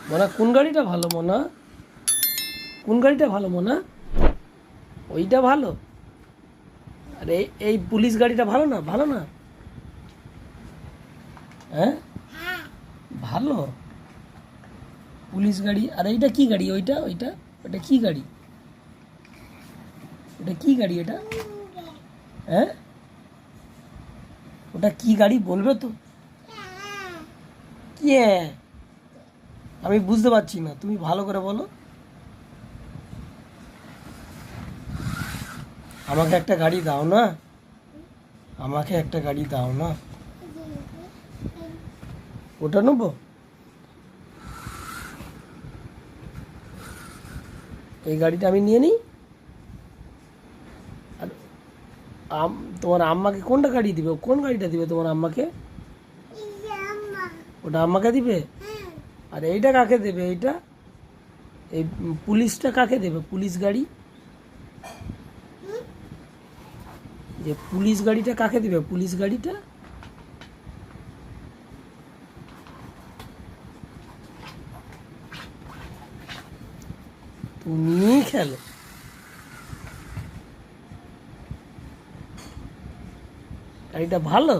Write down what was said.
মোনা কোন গাড়িটা ভালো মোনা? কোন গাড়িটা ভালো মোনা? ওইটা ভালো? আরে এই পুলিশ গাড়িটা ভালো না? ভালো না? হ্যাঁ, ভালো পুলিশ গাড়ি। আর এইটা কি গাড়ি? ওইটা ওইটা ওটা কি গাড়ি? ওটা কি গাড়ি এটা? হ্যাঁ, ওটা কি গাড়ি বলবে তো? কি হ্যাঁ? আমি বুঝতে পারছি না, তুমি ভালো করে বলো। আমাকে একটা গাড়ি দাও না, আমাকে একটা গাড়ি দাও না। ওটা নেবো? এই গাড়িটা আমি নিয়ে নিই। আর তোমার আম্মাকে কোনটা গাড়ি দিবে? কোন গাড়িটা দিবে তোমার আম্মাকে? ওটা আম্মাকে দিবে? আর এইটা কাকে দেবে? এইটা এই পুলিশটা কাকে দেবে? পুলিশ গাড়ি, যে পুলিশ গাড়িটা কাকে দিবে? পুলিশ গাড়িটা তুমি খেলো। গাড়িটা ভালো?